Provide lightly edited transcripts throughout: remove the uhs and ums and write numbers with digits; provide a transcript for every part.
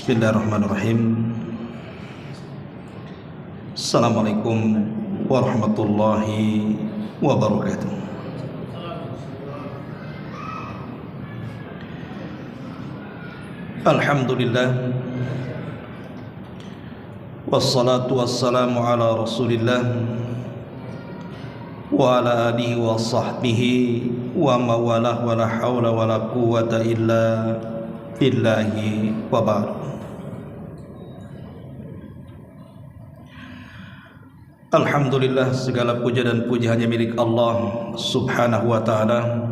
Bismillahirrahmanirrahim. Assalamualaikum warahmatullahi wabarakatuh. Alhamdulillah, wassalatu wassalamu ala rasulillah wa ala alihi wa sahbihi wa mawalah wa la hawla wa la quwwata illa billahi wa ba'd. Alhamdulillah, segala puja dan puji hanya milik Allah subhanahu wa ta'ala.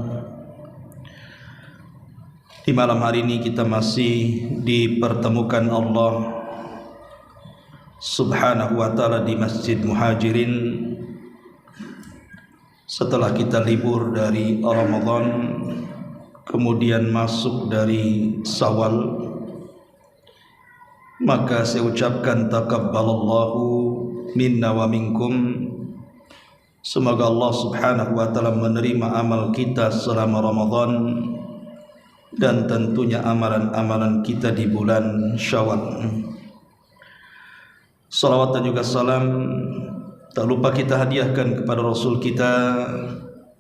Di malam hari ini kita masih dipertemukan Allah subhanahu wa ta'ala di Masjid Muhajirin setelah kita libur dari Ramadan, kemudian masuk dari Syawal. Maka saya ucapkan takabbalallahu minna wa minkum. Semoga Allah subhanahu wa ta'ala menerima amal kita selama Ramadan dan tentunya amalan-amalan kita di bulan Syawal. Salawat dan juga salam tak lupa kita hadiahkan kepada Rasul kita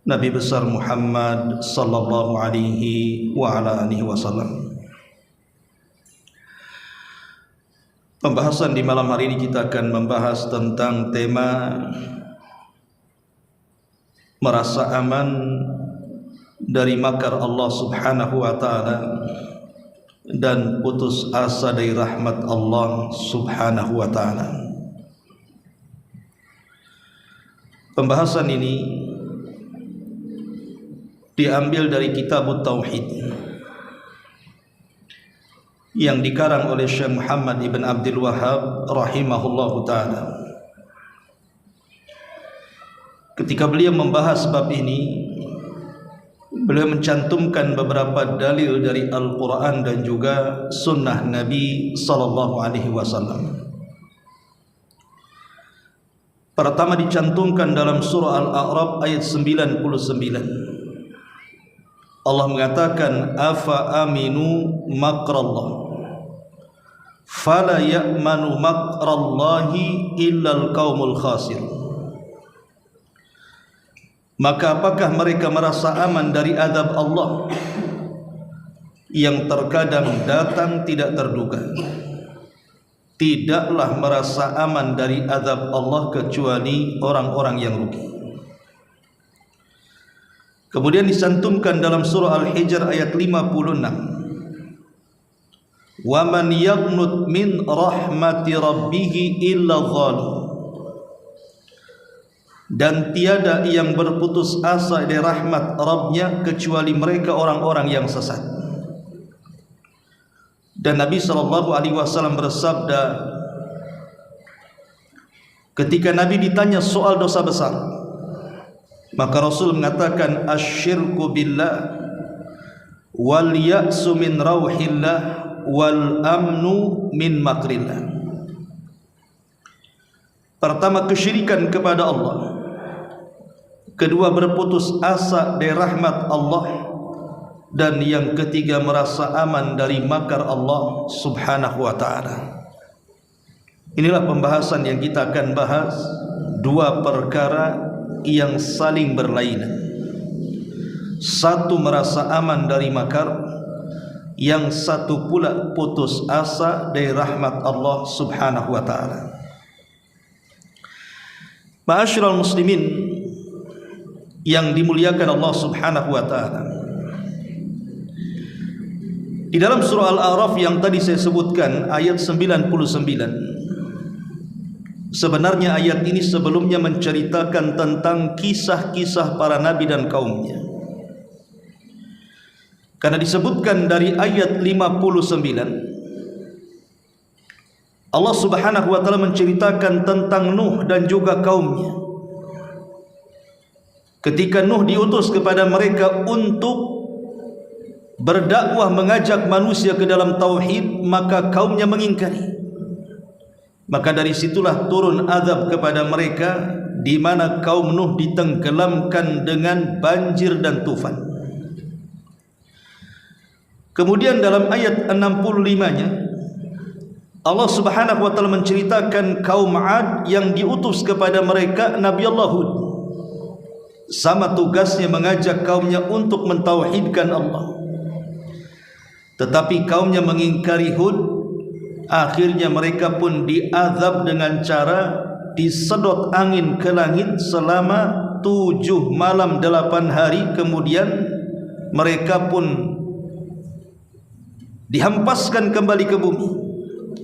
Nabi besar Muhammad sallallahu alaihi wa ala alihi wasallam. Pembahasan di malam hari ini kita akan membahas tentang tema merasa aman dari makar Allah subhanahu wa ta'ala dan putus asa dari rahmat Allah subhanahu wa ta'ala. Pembahasan ini diambil dari kitab Tauhid yang dikarang oleh Syekh Muhammad ibn Abdul Wahhab rahimahullahu ta'ala. Ketika beliau membahas bab ini, beliau mencantumkan beberapa dalil dari Al-Quran dan juga sunnah Nabi sallallahu alaihi wasallam. Pertama dicantumkan dalam surah Al-A'raf ayat 99. Allah mengatakan, afa aminu makrallah fala ya'manu makrallahi illal qaumul khasir. Maka apakah mereka merasa aman dari azab Allah yang terkadang datang tidak terduga? Tidaklah merasa aman dari azab Allah kecuali orang-orang yang rugi. Kemudian disantumkan dalam surah Al-Hijr ayat 56. Wa man yaqnut min rahmati rabbih illa dhalim. Dan tiada yang berputus asa dari rahmat Rabbnya kecuali mereka orang-orang yang sesat. Dan Nabi sallallahu alaihi wasallam bersabda, ketika Nabi ditanya soal dosa besar, maka Rasul mengatakan asyirku billah wal ya'su min rauhillah wal amnu min makrillah. Pertama, kesyirikan kepada Allah. Kedua, berputus asa dari rahmat Allah. Dan yang ketiga, merasa aman dari makar Allah subhanahu wa ta'ala. Inilah pembahasan yang kita akan bahas, dua perkara yang saling berlainan. Satu merasa aman dari makar, yang satu pula putus asa dari rahmat Allah subhanahu wa ta'ala. Ma'asyiral muslimin yang dimuliakan Allah subhanahu wa ta'ala, di dalam surah Al-A'raf yang tadi saya sebutkan ayat 99, sebenarnya ayat ini sebelumnya menceritakan tentang kisah-kisah para nabi dan kaumnya. Karena disebutkan dari ayat 59, Allah subhanahu wa ta'ala menceritakan tentang Nuh dan juga kaumnya. Ketika Nuh diutus kepada mereka untuk berdakwah, mengajak manusia ke dalam tauhid, maka kaumnya mengingkari. Maka dari situlah turun azab kepada mereka, di mana kaum Nuh ditenggelamkan dengan banjir dan tufan. Kemudian dalam ayat 65-nya Allah Subhanahu wa taala menceritakan kaum 'Ad yang diutus kepada mereka Nabi Allah Hud. Sama tugasnya mengajak kaumnya untuk mentauhidkan Allah. Tetapi kaumnya mengingkari Hud, akhirnya mereka pun diazab dengan cara disedot angin ke langit selama 7 malam 8 hari, kemudian mereka pun dihempaskan kembali ke bumi,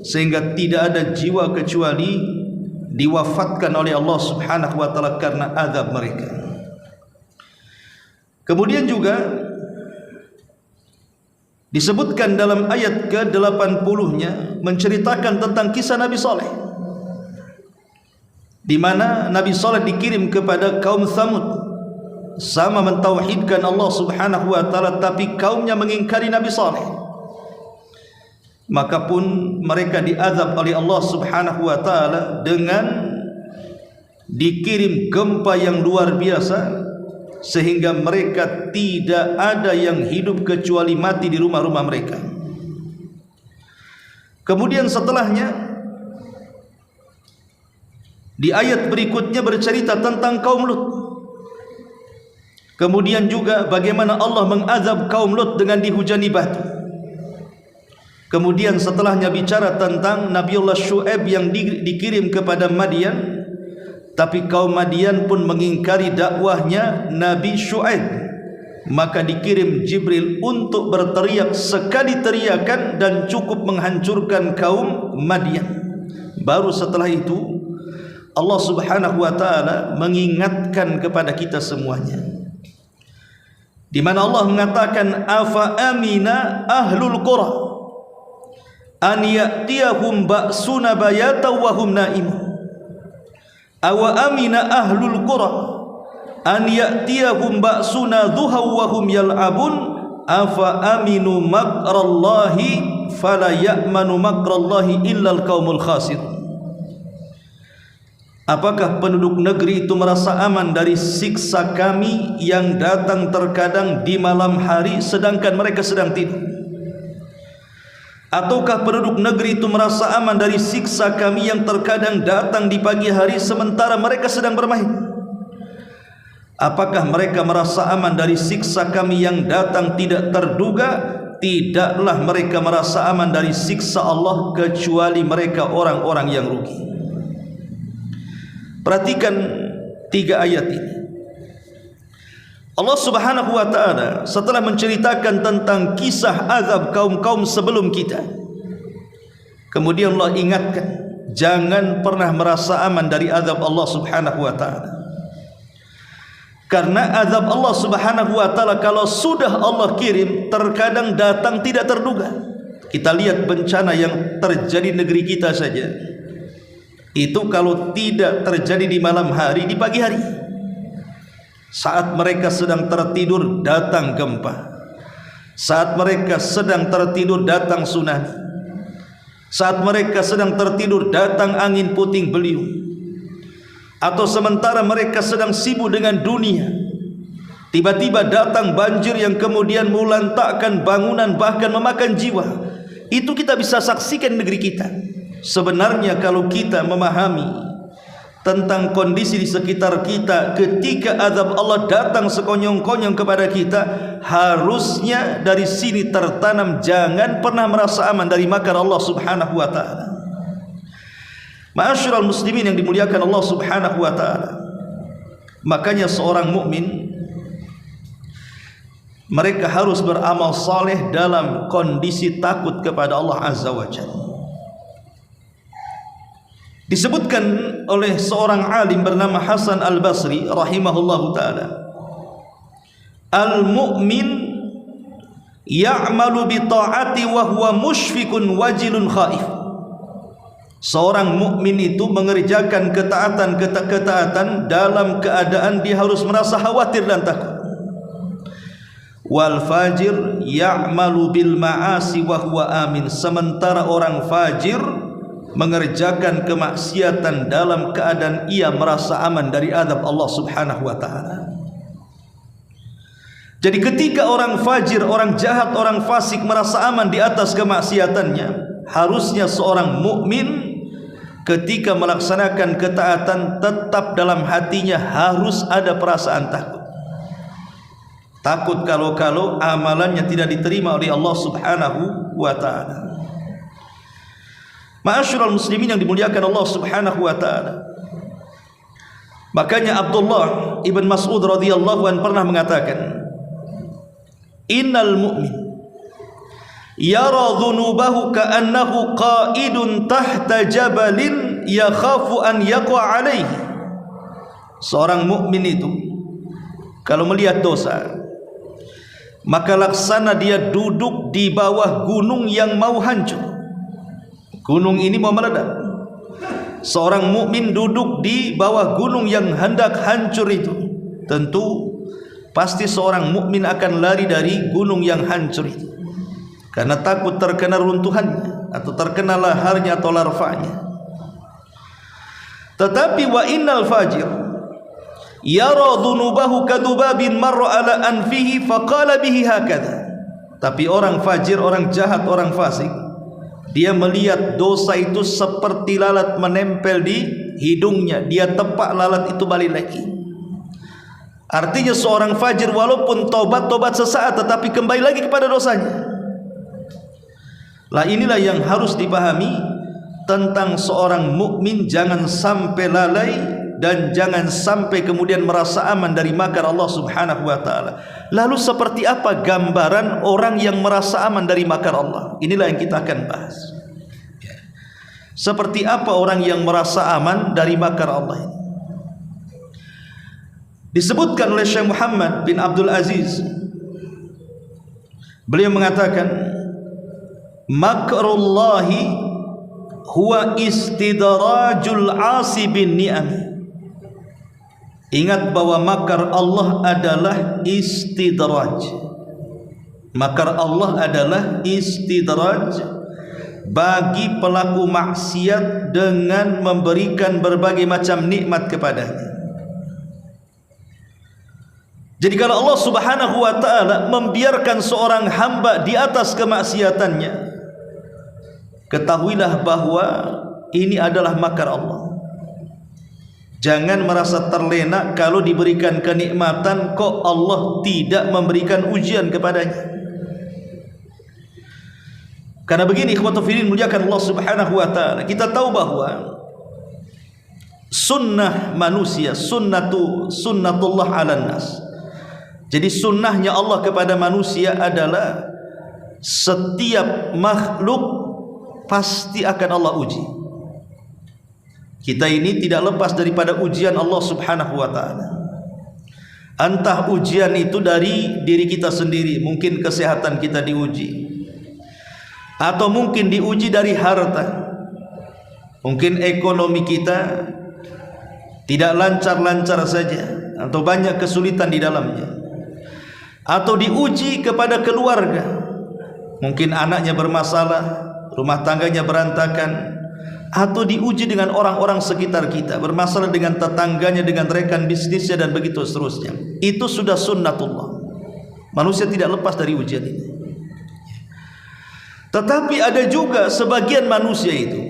sehingga tidak ada jiwa kecuali diwafatkan oleh Allah Subhanahu wa taala karena azab mereka. Kemudian juga disebutkan dalam ayat ke-80-nya menceritakan tentang kisah Nabi Saleh, di mana Nabi Saleh dikirim kepada kaum Tsamud, sama mentauhidkan Allah Subhanahu wa taala, tapi kaumnya mengingkari Nabi Saleh. Maka pun mereka diazab oleh Allah Subhanahu wa taala dengan dikirim gempa yang luar biasa, sehingga mereka tidak ada yang hidup kecuali mati di rumah-rumah mereka. Kemudian setelahnya di ayat berikutnya bercerita tentang kaum Lut. Kemudian juga bagaimana Allah mengazab kaum Lut dengan dihujani batu. Kemudian setelahnya bicara tentang Nabiullah Syu'aib yang dikirim kepada Madian, tapi kaum Madian pun mengingkari dakwahnya Nabi Syu'aib. Maka dikirim Jibril untuk berteriak sekali teriakan dan cukup menghancurkan kaum Madian. Baru setelah itu Allah Subhanahu wa taala mengingatkan kepada kita semuanya, di mana Allah mengatakan afa amina ahlul qura an ya'tiyahum ba'suna bayatan wa hum naimun. Awa amina ahlul qura an ya'tiyahum ba'suna duha wa hum yal'abun. Afa aminu makrallahi fala ya'manu makrallahi illa al-qaumul khasir. Apakah penduduk negeri itu merasa aman dari siksa kami yang datang terkadang di malam hari sedangkan mereka sedang tidur? Ataukah penduduk negeri itu merasa aman dari siksa kami yang terkadang datang di pagi hari sementara mereka sedang bermain? Apakah mereka merasa aman dari siksa kami yang datang tidak terduga? Tidaklah mereka merasa aman dari siksa Allah kecuali mereka orang-orang yang rugi. Perhatikan 3 ayat ini. Allah Subhanahu wa taala setelah menceritakan tentang kisah azab kaum-kaum sebelum kita, kemudian Allah ingatkan, jangan pernah merasa aman dari azab Allah Subhanahu wa taala. Karena azab Allah Subhanahu wa taala kalau sudah Allah kirim, terkadang datang tidak terduga. Kita lihat bencana yang terjadi negeri kita saja. Itu kalau tidak terjadi di malam hari, di pagi hari. Saat mereka sedang tertidur datang gempa. Saat mereka sedang tertidur datang tsunami. Saat mereka sedang tertidur datang angin puting beliung. Atau sementara mereka sedang sibuk dengan dunia, tiba-tiba datang banjir yang kemudian melantakkan bangunan bahkan memakan jiwa. Itu kita bisa saksikan negeri kita. Sebenarnya kalau kita memahami tentang kondisi di sekitar kita ketika azab Allah datang sekonyong-konyong kepada kita, harusnya dari sini tertanam jangan pernah merasa aman dari makar Allah Subhanahu wa taala. Ma'asyiral muslimin yang dimuliakan Allah Subhanahu wa taala, makanya seorang mukmin mereka harus beramal saleh dalam kondisi takut kepada Allah Azza wa Jalla. Disebutkan oleh seorang alim bernama Hasan Al-Basri rahimahullahu taala, al-mu'min ya'malu bi ta'ati wa huwa musyfiqun wajilun khaif. Seorang mukmin itu mengerjakan ketaatan dalam keadaan dia harus merasa khawatir dan takut. Wal fajir ya'malu bil ma'asi wa huwa amin. Sementara orang fajir mengerjakan kemaksiatan dalam keadaan ia merasa aman dari azab Allah Subhanahu wa taala. Jadi ketika orang fajir, orang jahat, orang fasik merasa aman di atas kemaksiatannya, harusnya seorang mukmin ketika melaksanakan ketaatan tetap dalam hatinya harus ada perasaan takut. Takut kalau-kalau amalannya tidak diterima oleh Allah Subhanahu wa taala. Ma'asyiral muslimin yang dimuliakan Allah Subhanahu wa taala. Makanya Abdullah ibn Mas'ud radhiyallahu anhu pernah mengatakan, "Innal mu'min yara dhunubahu ka'annahu qa'idun tahta jabalin yakhafu an yaqa 'alaihi." Seorang mukmin itu kalau melihat dosa, maka laksana dia duduk di bawah gunung yang mau hancur. Gunung ini mau meledak. Seorang mukmin duduk di bawah gunung yang hendak hancur itu, tentu pasti seorang mukmin akan lari dari gunung yang hancur itu karena takut terkena runtuhannya atau terkena laharnya atau larvanya. Tetapi wa innal fajir yara dhunubahu kadubabin marra ala anfihi faqala bihi hakadha. Tapi orang fajir, orang jahat, orang fasik, dia melihat dosa itu seperti lalat menempel di hidungnya, dia tepak lalat itu balik lagi. Artinya seorang fajir walaupun tobat sesaat tetapi kembali lagi kepada dosanya. Lah inilah yang harus dipahami tentang seorang mukmin, jangan sampai lalai dan jangan sampai kemudian merasa aman dari makar Allah Subhanahu wa taala. Lalu seperti apa gambaran orang yang merasa aman dari makar Allah? Inilah yang kita akan bahas. Seperti apa orang yang merasa aman dari makar Allah ini? Disebutkan oleh Syekh Muhammad bin Abdul Aziz, beliau mengatakan, makrullahi huwa istidrajul 'asi bin ni'am. Ingat bahwa makar Allah adalah istidraj. Makar Allah adalah istidraj bagi pelaku maksiat dengan memberikan berbagai macam nikmat kepadanya. Jadi kalau Allah Subhanahu wa taala membiarkan seorang hamba di atas kemaksiatannya, ketahuilah bahwa ini adalah makar Allah. Jangan merasa terlena kalau diberikan kenikmatan kok Allah tidak memberikan ujian kepadanya. Karena begini, ikhwatu fillah muliakan Allah Subhanahu wa taala, kita tahu bahwa sunnah manusia, sunnatullah 'alan nas. Jadi sunnahnya Allah kepada manusia adalah setiap makhluk pasti akan Allah uji. Kita ini tidak lepas daripada ujian Allah Subhanahu wa taala. Entah ujian itu dari diri kita sendiri, mungkin kesehatan kita diuji, atau mungkin diuji dari harta. Mungkin ekonomi kita tidak lancar-lancar saja atau banyak kesulitan di dalamnya. Atau diuji kepada keluarga, mungkin anaknya bermasalah, rumah tangganya berantakan. Atau diuji dengan orang-orang sekitar kita, bermasalah dengan tetangganya, dengan rekan bisnisnya, dan begitu seterusnya. Itu sudah sunnatullah. Manusia tidak lepas dari ujian ini. Tetapi ada juga sebagian manusia itu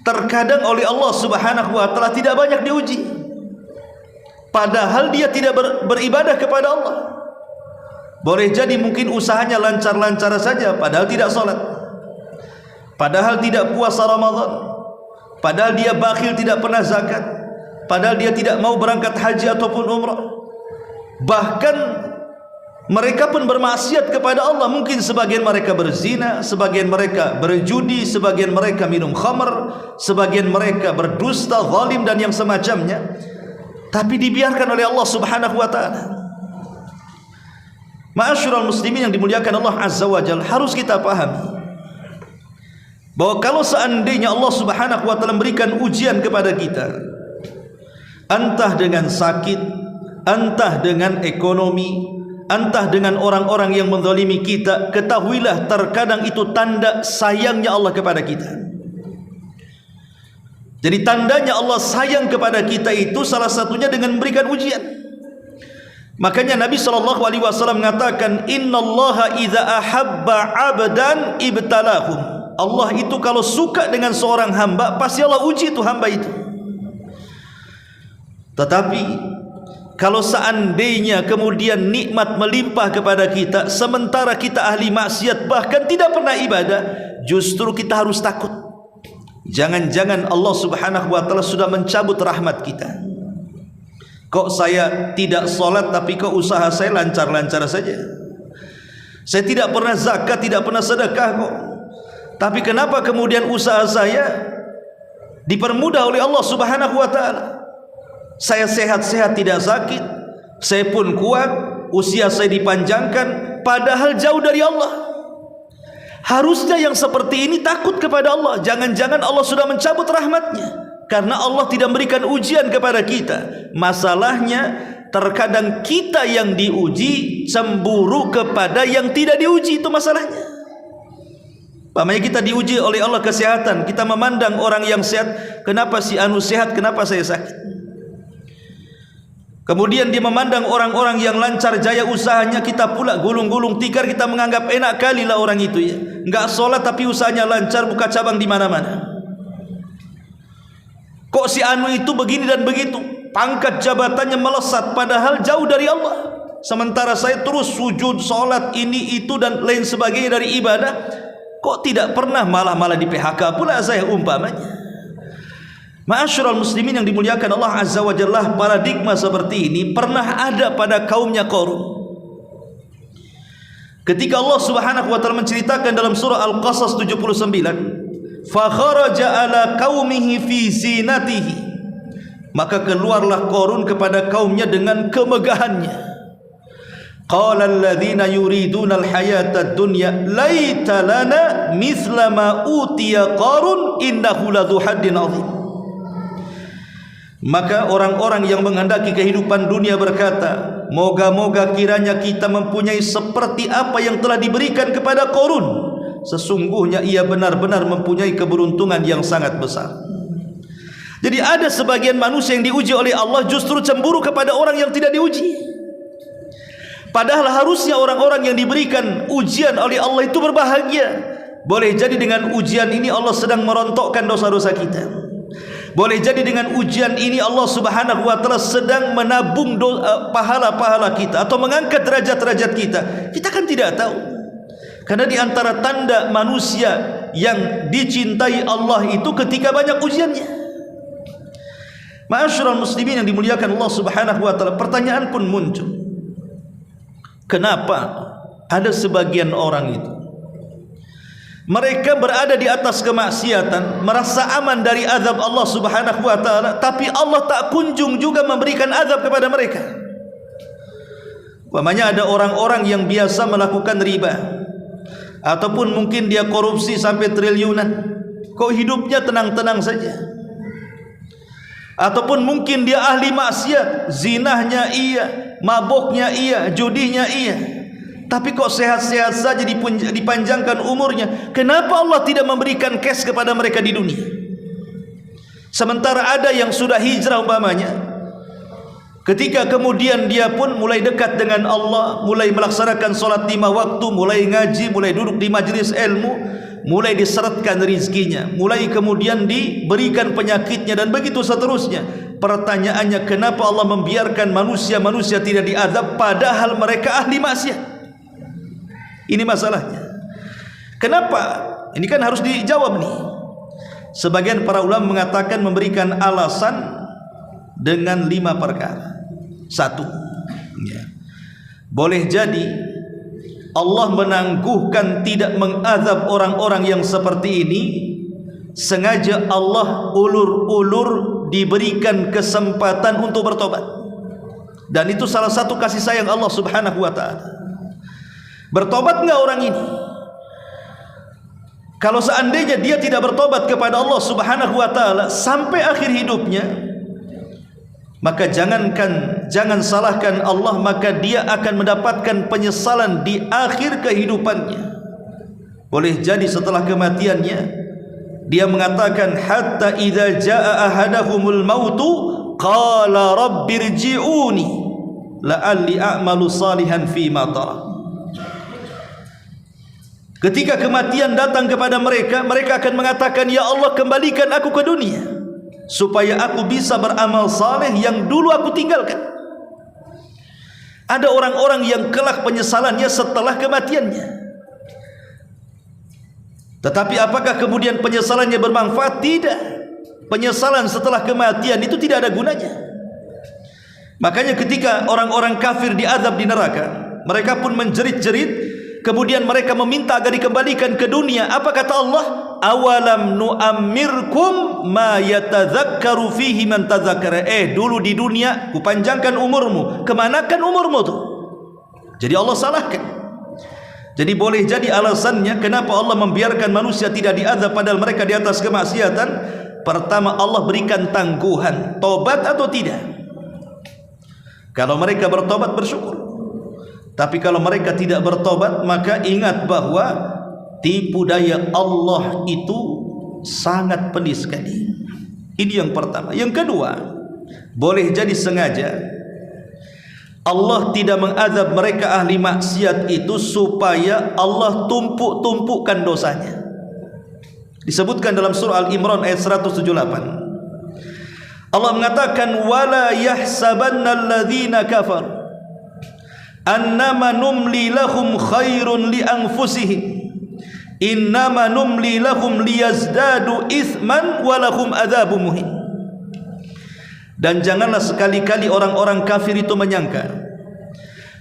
terkadang oleh Allah Subhanahu wa taala tidak banyak diuji, padahal dia tidak beribadah kepada Allah. Boleh jadi mungkin usahanya lancar-lancar saja, padahal tidak sholat, padahal tidak puasa Ramadan, padahal dia bakhil tidak pernah zakat, padahal dia tidak mau berangkat haji ataupun umrah. Bahkan mereka pun bermaksiat kepada Allah. Mungkin sebagian mereka berzina, sebagian mereka berjudi, sebagian mereka minum khamr, sebagian mereka berdusta, zalim dan yang semacamnya. Tapi dibiarkan oleh Allah Subhanahu wa taala. Ma'asyiral muslimin yang dimuliakan Allah Azza wa Jalla, harus kita pahami bahwa kalau seandainya Allah Subhanahu wa taala memberikan ujian kepada kita, entah dengan sakit, entah dengan ekonomi, entah dengan orang-orang yang menzalimi kita, ketahuilah terkadang itu tanda sayangnya Allah kepada kita. Jadi tandanya Allah sayang kepada kita itu salah satunya dengan memberikan ujian. Makanya Nabi SAW mengatakan, innallaha idza ahabba 'abdan ibtalahum. Allah itu kalau suka dengan seorang hamba, pasti Allah uji itu hamba itu. Tetapi kalau seandainya kemudian nikmat melimpah kepada kita, sementara kita ahli maksiat bahkan tidak pernah ibadah, justru kita harus takut. Jangan-jangan Allah subhanahu wa ta'ala sudah mencabut rahmat kita. Kok saya tidak sholat tapi kok usaha saya lancar-lancar saja. Saya tidak pernah zakat, tidak pernah sedekah kok. Tapi kenapa kemudian usaha saya dipermudah oleh Allah subhanahu wa ta'ala? Saya sehat-sehat tidak sakit, saya pun kuat, usia saya dipanjangkan, padahal jauh dari Allah. Harusnya yang seperti ini takut kepada Allah. Jangan-jangan Allah sudah mencabut rahmatnya, karena Allah tidak memberikan ujian kepada kita. Masalahnya terkadang kita yang diuji cemburu kepada yang tidak diuji, itu masalahnya. Pamannya kita diuji oleh Allah kesehatan, kita memandang orang yang sehat, kenapa si anu sehat, kenapa saya sakit? Kemudian dia memandang orang-orang yang lancar jaya usahanya, kita pula gulung-gulung tikar, kita menganggap enak kali lah orang itu ya. Enggak sholat tapi usahanya lancar, buka cabang di mana-mana. Kok si anu itu begini dan begitu, pangkat jabatannya melesat, padahal jauh dari Allah. Sementara saya terus sujud, sholat, ini itu dan lain sebagainya dari ibadah, kok tidak pernah malah di PHK pula saya umpamanya. Ma'asyiral muslimin yang dimuliakan Allah Azza wa Jalla, paradigma seperti ini pernah ada pada kaumnya Qarun. Ketika Allah Subhanahu wa taala menceritakan dalam surah Al-Qasas 79, fa kharaja ala qaumihi fi zinatihi, maka keluarlah Qarun kepada kaumnya dengan kemegahannya. Qala alladhina yuriduna al-hayata ad-dunya laita lana mithla ma utiya Qarun innahu ladzu haddin 'adzim. Maka orang-orang yang menghendaki kehidupan dunia berkata, moga-moga kiranya kita mempunyai seperti apa yang telah diberikan kepada Qarun. Sesungguhnya ia benar-benar mempunyai keberuntungan yang sangat besar. Jadi ada sebagian manusia yang diuji oleh Allah justru cemburu kepada orang yang tidak diuji. Padahal harusnya orang-orang yang diberikan ujian oleh Allah itu berbahagia. Boleh jadi dengan ujian ini Allah sedang merontokkan dosa-dosa kita. Boleh jadi dengan ujian ini Allah Subhanahu wa taala sedang menabung pahala-pahala kita atau mengangkat derajat-derajat kita. Kita kan tidak tahu. Karena di antara tanda manusia yang dicintai Allah itu ketika banyak ujiannya. Ma'asyiral muslimin yang dimuliakan Allah Subhanahu wa taala, pertanyaan pun muncul. Kenapa ada sebagian orang itu mereka berada di atas kemaksiatan, merasa aman dari azab Allah Subhanahu wa taala, tapi Allah tak kunjung juga memberikan azab kepada mereka. Umpamanya ada orang-orang yang biasa melakukan riba, ataupun mungkin dia korupsi sampai triliunan, kok hidupnya tenang-tenang saja. Ataupun mungkin dia ahli maksiat, zinahnya iya, maboknya iya, judinya iya, tapi kok sehat-sehat saja, dipanjangkan umurnya. Kenapa Allah tidak memberikan cash kepada mereka di dunia? Sementara ada yang sudah hijrah umpamanya, ketika kemudian dia pun mulai dekat dengan Allah, mulai melaksanakan sholat 5 waktu, mulai ngaji, mulai duduk di majelis ilmu, mulai diseretkan rizkinya, mulai kemudian diberikan penyakitnya dan begitu seterusnya. Pertanyaannya, kenapa Allah membiarkan manusia-manusia tidak diazab padahal mereka ahli maksiat? Ini masalahnya. Kenapa? Ini kan harus dijawab nih. Sebagian para ulama mengatakan memberikan alasan dengan 5 perkara. 1, ya, boleh jadi Allah menangguhkan tidak mengazab orang-orang yang seperti ini, sengaja Allah ulur-ulur diberikan kesempatan untuk bertobat. Dan itu salah satu kasih sayang Allah Subhanahu wa ta'ala. Bertobat enggak orang ini? Kalau seandainya dia tidak bertobat kepada Allah Subhanahu wa taala sampai akhir hidupnya, maka jangan salahkan Allah, maka dia akan mendapatkan penyesalan di akhir kehidupannya. Boleh jadi setelah kematiannya dia mengatakan, hatta idza jaa ahadahumul mautu qala rabbirji'uni la'alli a'malu salihan fi ma tarak. Ketika kematian datang kepada mereka, mereka akan mengatakan, ya Allah, kembalikan aku ke dunia supaya aku bisa beramal saleh yang dulu aku tinggalkan. Ada orang-orang yang kelak penyesalannya setelah kematiannya. Tetapi apakah kemudian penyesalannya bermanfaat? Tidak. Penyesalan setelah kematian itu tidak ada gunanya. Makanya ketika orang-orang kafir diazab di neraka, mereka pun menjerit-jerit. Kemudian mereka meminta agar dikembalikan ke dunia. Apa kata Allah? Awalam nu'ammirkum ma yatadzakkaru fihi man tadzakkara. Dulu di dunia kupanjangkan umurmu. Kemanakan umurmu tuh? Jadi Allah salahkan. Jadi boleh jadi alasannya kenapa Allah membiarkan manusia tidak diazab padahal mereka di atas kemaksiatan. Pertama, Allah berikan tangguhan, tobat atau tidak. Kalau mereka bertobat, bersyukur. Tapi kalau mereka tidak bertobat, maka ingat bahwa tipu daya Allah itu sangat pedih sekali. Ini yang pertama. Yang kedua, boleh jadi sengaja Allah tidak mengazab mereka ahli maksiat itu supaya Allah tumpuk-tumpukkan dosanya. Disebutkan dalam surah Al-Imran ayat 178. Allah mengatakan, wala yahsabanna alladhina kafaru annama numli lahum khairun li anfusihim innama numli lahum liyazdadu ithman walahum adzabun muhin. Dan janganlah sekali-kali orang-orang kafir itu menyangka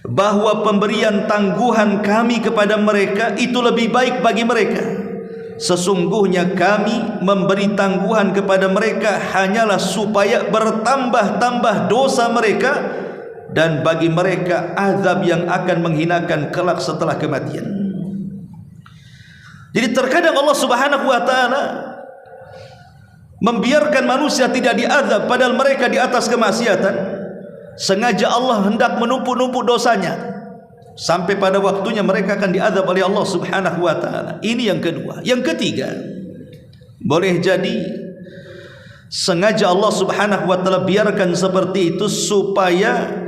bahwa pemberian tangguhan kami kepada mereka itu lebih baik bagi mereka. Sesungguhnya kami memberi tangguhan kepada mereka hanyalah supaya bertambah-tambah dosa mereka, dan bagi mereka azab yang akan menghinakan kelak setelah kematian. Jadi terkadang Allah Subhanahu wa taala membiarkan manusia tidak diazab padahal mereka di atas kemaksiatan. Sengaja Allah hendak menumpuk-numpuk dosanya sampai pada waktunya mereka akan diazab oleh Allah Subhanahu wa taala. Ini yang kedua. Yang ketiga, boleh jadi sengaja Allah Subhanahu wa taala biarkan seperti itu supaya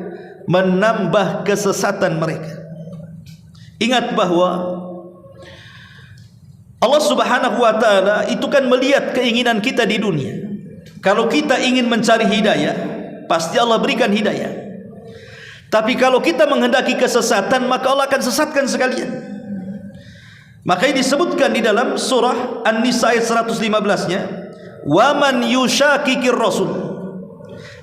menambah kesesatan mereka. Ingat bahwa Allah Subhanahu wa taala itu kan melihat keinginan kita di dunia. Kalau kita ingin mencari hidayah, pasti Allah berikan hidayah. Tapi kalau kita menghendaki kesesatan, maka Allah akan sesatkan sekalian. Makanya disebutkan di dalam surah An-Nisa ayat 115-nya, wa man yushakikir rasul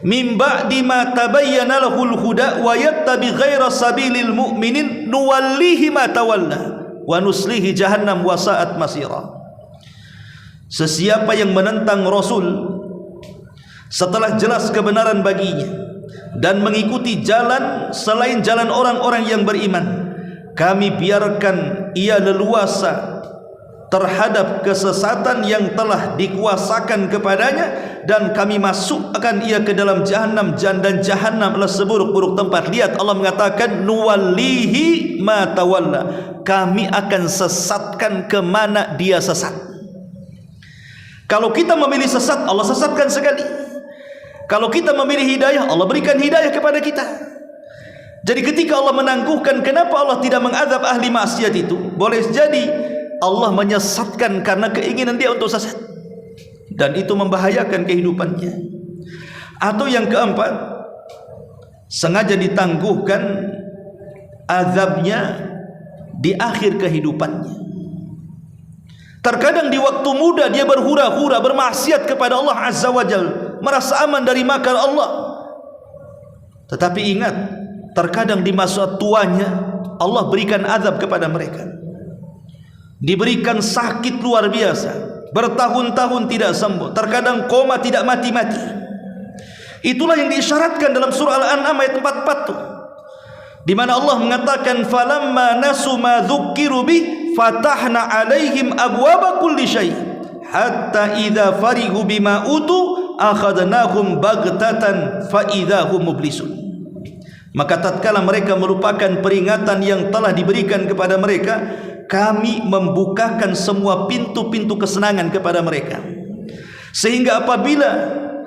min ba'di ma tabayyana lahul huda wa yattabi ghaira sabilil mu'minin nuwallihi ma tawalla wa nuslihi jahannam wa sa'at masira. Sesiapa yang menentang Rasul setelah jelas kebenaran baginya dan mengikuti jalan selain jalan orang-orang yang beriman, kami biarkan ia leluasa terhadap kesesatan yang telah dikuasakan kepadanya, dan kami masukkan ia ke dalam jahanam, dan jahanam adalah seburuk-buruk tempat. Lihat, Allah mengatakan nuwallihi ma tawalla, kami akan sesatkan kemana dia sesat. Kalau kita memilih sesat, Allah sesatkan sekali. Kalau kita memilih hidayah, Allah berikan hidayah kepada kita. Jadi ketika Allah menangguhkan, kenapa Allah tidak mengazab ahli maksiat itu? Boleh jadi Allah menyesatkan karena keinginan dia untuk sesat, dan itu membahayakan kehidupannya. Atau yang keempat, sengaja ditangguhkan azabnya di akhir kehidupannya. Terkadang di waktu muda dia berhura-hura bermaksiat kepada Allah Azza wa Jalla, merasa aman dari makar Allah. Tetapi ingat, terkadang di masa tuanya Allah berikan azab kepada mereka. Diberikan sakit luar biasa, bertahun-tahun tidak sembuh, terkadang koma tidak mati-mati. Itulah yang diisyaratkan dalam surah Al-An'am ayat 44 tuh, di mana Allah mengatakan falamma nasu ma dzukkiru bih fatahna alaihim abwaba kulli syai hatta idza farihu bima utu akhadnahum baghtatan fa idzahum mublisun. Maka tatkala mereka melupakan peringatan yang telah diberikan kepada mereka, kami membukakan semua pintu-pintu kesenangan kepada mereka, sehingga apabila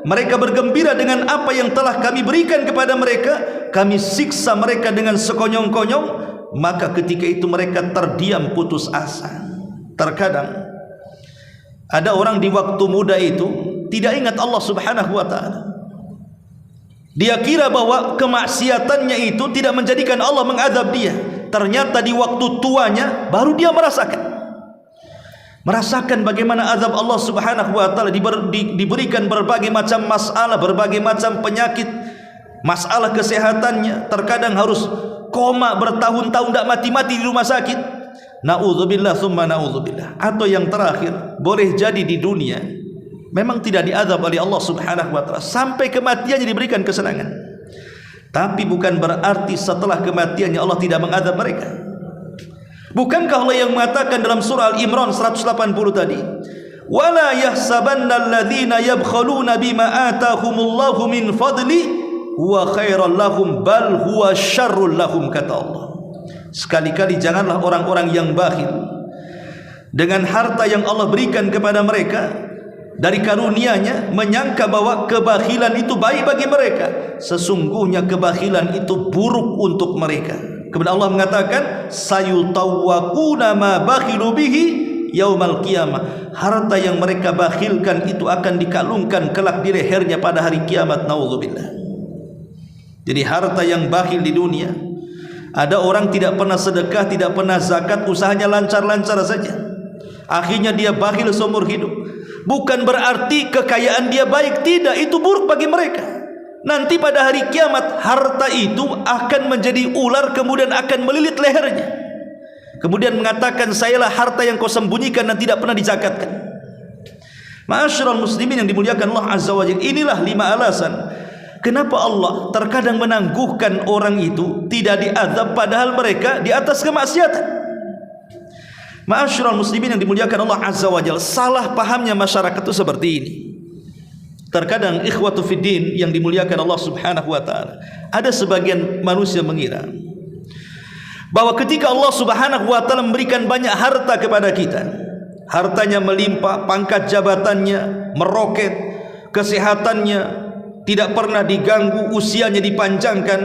mereka bergembira dengan apa yang telah kami berikan kepada mereka, kami siksa mereka dengan sekonyong-konyong. maka ketika itu mereka terdiam putus asa. Terkadang ada orang di waktu muda itu tidak ingat Allah Subhanahu wa ta'ala. Dia kira bahwa kemaksiatannya itu tidak menjadikan Allah mengadab dia. Ternyata di waktu tuanya baru dia merasakan bagaimana azab Allah Subhanahu wa ta'ala. Diberikan berbagai macam masalah, berbagai macam penyakit, masalah kesehatannya. Terkadang harus koma bertahun-tahun, tidak mati-mati di rumah sakit. Na'udzubillah summa na'udzubillah. Atau yang terakhir, boleh jadi di dunia memang tidak diazab oleh Allah Subhanahu wa ta'ala, sampai kematiannya diberikan kesenangan. Tapi bukan berarti setelah kematiannya Allah tidak mengazab mereka. Bukankah Allah yang mengatakan dalam surah Al-Imran 180 tadi, wala yahsabanna alladhina yabkhaluna bima atahumullahu min fadli huwa khairan lahum bal huwa syarrul lahum, kata Allah. Sekali-kali janganlah orang-orang yang bakhil dengan harta yang Allah berikan kepada mereka dari karunia-Nya menyangka bahwa kebakhilan itu baik bagi mereka. Sesungguhnya kebakhilan itu buruk untuk mereka. Kemudian Allah mengatakan sayutawwaquna ma bakhilu bihi yaumal qiyamah. Harta yang mereka bakhilkan itu akan dikalungkan kelak di lehernya pada hari kiamat. Nauzubillah. Jadi harta yang bakhil di dunia, ada orang tidak pernah sedekah, tidak pernah zakat, usahanya lancar-lancar saja, akhirnya dia bakhil seumur hidup. Bukan berarti kekayaan dia baik, tidak, itu buruk bagi mereka. Nanti pada hari kiamat harta itu akan menjadi ular, kemudian akan melilit lehernya, kemudian mengatakan, sayalah harta yang kau sembunyikan dan tidak pernah dizakatkan. Ma'asyiral muslimin yang dimuliakan Allah Azza wa Jalla, inilah 5 alasan kenapa Allah terkadang menangguhkan orang itu tidak diazab padahal mereka di atas kemaksiatan. Ma'asyiral muslimin yang dimuliakan Allah Azza wa Jalla, salah pahamnya masyarakat itu seperti ini. Terkadang ikhwatu fiddin yang dimuliakan Allah Subhanahu wa ta'ala, ada sebagian manusia mengira bahwa ketika Allah Subhanahu wa ta'ala memberikan banyak harta kepada kita, hartanya melimpah, pangkat jabatannya meroket, kesehatannya tidak pernah diganggu, usianya dipanjangkan,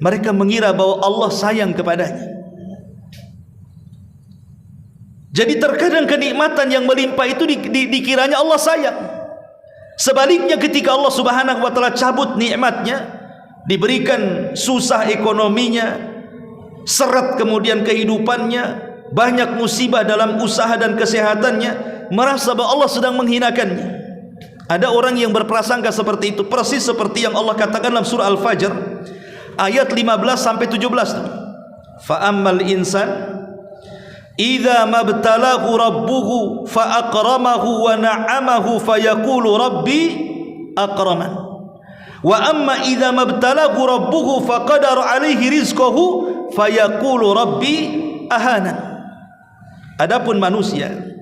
mereka mengira bahwa Allah sayang kepadanya. Jadi terkadang kenikmatan yang melimpah itu dikiranya Allah sayang. Sebaliknya ketika Allah Subhanahu wa ta'ala cabut nikmatnya, diberikan susah ekonominya, seret kemudian kehidupannya, banyak musibah dalam usaha dan kesehatannya, merasa bahwa Allah sedang menghinakannya. Ada orang yang berprasangka seperti itu, persis seperti yang Allah katakan dalam surah Al-Fajr ayat 15 sampai 17. Fa ammal insan idza mabtalahu rabbuhu fa akramahu wa na'amahu fayaqulu rabbi akraman wa amma idza mabtalahu rabbuhu faqadara alaihi rizqahu fayaqulu rabbi ahanan. Adapun manusia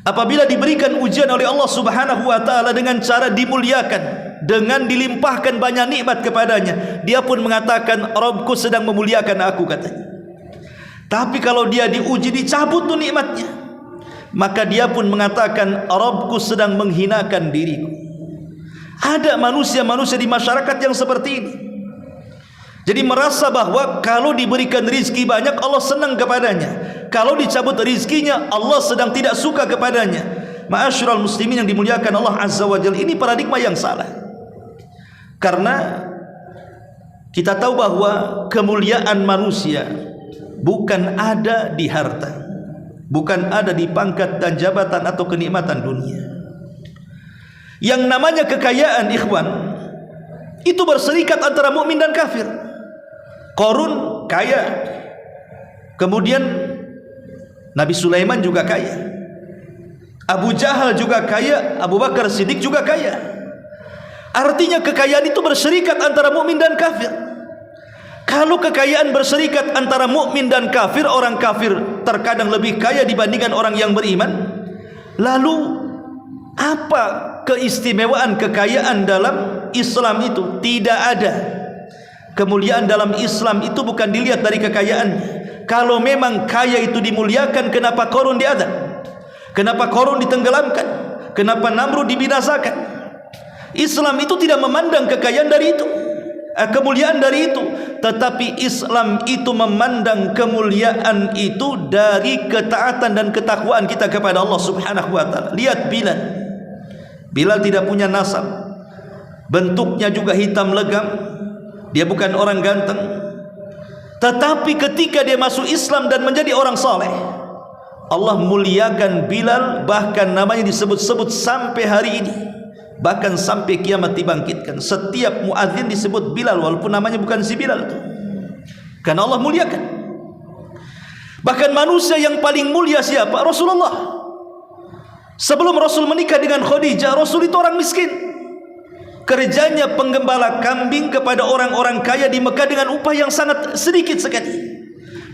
apabila diberikan ujian oleh Allah Subhanahu wa ta'ala dengan cara dimuliakan, dengan dilimpahkan banyak nikmat kepadanya, dia pun mengatakan Rabbku sedang memuliakan aku, katanya. Tapi kalau dia diuji, dicabut tuh nikmatnya, maka dia pun mengatakan Rabbku sedang menghinakan diriku. Ada manusia-manusia di masyarakat yang seperti ini. Jadi merasa bahwa kalau diberikan rizki banyak Allah senang kepadanya, kalau dicabut rizkinya Allah sedang tidak suka kepadanya. Ma'asyiral muslimin yang dimuliakan Allah Azza wa Jalla, ini paradigma yang salah. Karena kita tahu bahwa kemuliaan manusia bukan ada di harta, bukan ada di pangkat dan jabatan atau kenikmatan dunia. Yang namanya kekayaan, ikhwan, itu berserikat antara mukmin dan kafir. Qarun kaya, kemudian Nabi Sulaiman juga kaya, Abu Jahal juga kaya, Abu Bakar Siddiq juga kaya. Artinya kekayaan itu berserikat antara mukmin dan kafir. Kalau kekayaan berserikat antara mukmin dan kafir, orang kafir terkadang lebih kaya dibandingkan orang yang beriman, lalu apa keistimewaan kekayaan dalam Islam itu? Tidak ada. Kemuliaan dalam Islam itu bukan dilihat dari kekayaannya. Kalau memang kaya itu dimuliakan, kenapa Qarun diazab? Kenapa Qarun ditenggelamkan? Kenapa Namrud dibinasakan? Islam itu tidak memandang kekayaan dari itu. kemuliaan dari itu. Tetapi Islam itu memandang kemuliaan itu dari ketaatan dan ketakwaan kita kepada Allah Subhanahu wa taala. Lihat Bilal. Bilal tidak punya nasab. Bentuknya juga hitam legam. Dia bukan orang ganteng. Tetapi ketika dia masuk Islam dan menjadi orang saleh, Allah muliakan Bilal, bahkan namanya disebut-sebut sampai hari ini, bahkan sampai kiamat dibangkitkan. Setiap muadzin disebut Bilal walaupun namanya bukan si Bilal itu, karena Allah muliakan. Bahkan manusia yang paling mulia siapa? Rasulullah. Sebelum Rasul menikah dengan Khadijah, Rasul itu orang miskin. Kerjanya penggembala kambing kepada orang-orang kaya di Mekah dengan upah yang sangat sedikit sekali.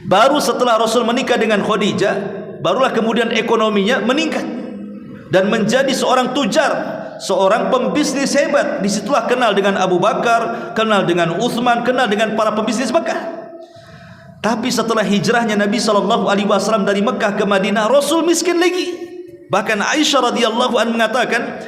Baru setelah Rasul menikah dengan Khadijah, barulah kemudian ekonominya meningkat dan menjadi seorang tujar, seorang pembisnis hebat. Disitulah kenal dengan Abu Bakar, kenal dengan Uthman, kenal dengan para pembisnis Mekah. Tapi setelah hijrahnya Nabi SAW dari Mekah ke Madinah, Rasul miskin lagi. Bahkan Aisyah radhiyallahu anha mengatakan,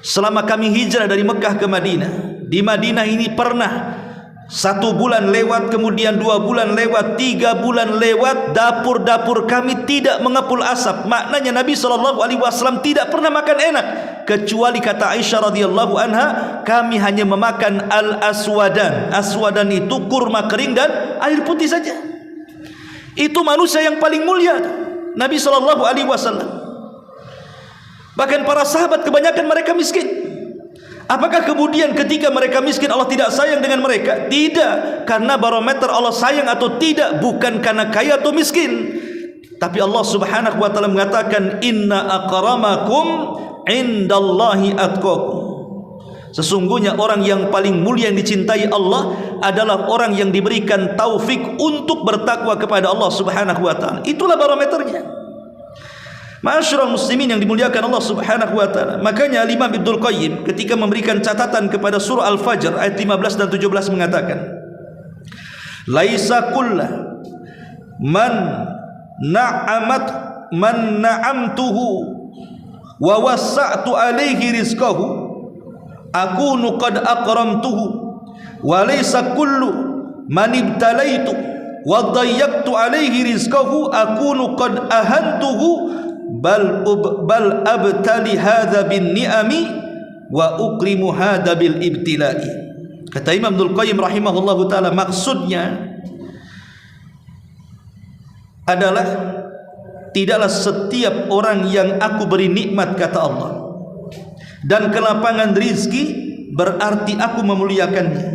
selama kami hijrah dari Mekah ke Madinah, di Madinah ini pernah 1 bulan lewat, kemudian 2 bulan lewat, 3 bulan lewat, dapur-dapur kami tidak mengepul asap. Maknanya Nabi SAW tidak pernah makan enak, kecuali kata Aisyah radhiyallahu anha, kami hanya memakan al-aswadan. Aswadan itu kurma kering dan air putih saja. Itu manusia yang paling mulia, Nabi SAW. Bahkan para sahabat kebanyakan mereka miskin. Apakah kemudian ketika mereka miskin Allah tidak sayang dengan mereka? Tidak. Karena barometer Allah sayang atau tidak bukan karena kaya atau miskin, tapi Allah Subhanahu wa taala mengatakan, inna akramakum indallahi atqakum. Sesungguhnya orang yang paling mulia yang dicintai Allah adalah orang yang diberikan taufik untuk bertakwa kepada Allah Subhanahu wa taala. Itulah barometernya. Ma'asyiral muslimin yang dimuliakan Allah Subhanahu wa taala. Makanya Imam Ibnul Qayyim ketika memberikan catatan kepada surah Al-Fajr ayat 15 dan 17 mengatakan, laisa kullu man na'amtuhu wa wassa'tu alaihi rizqahu akunu qad aqramtuhu wa laisa kullu man ibtalaitu wa dayyaqtu alaihi rizqahu akunu qad ahantuhu bal abtali hadza bin ni'ami wa ukrimu hadza bil ibtilai. Kata Imam Ibnul Qayyim rahimahullahu taala, maksudnya adalah tidaklah setiap orang yang aku beri nikmat, kata Allah, dan kelapangan rizki berarti aku memuliakannya.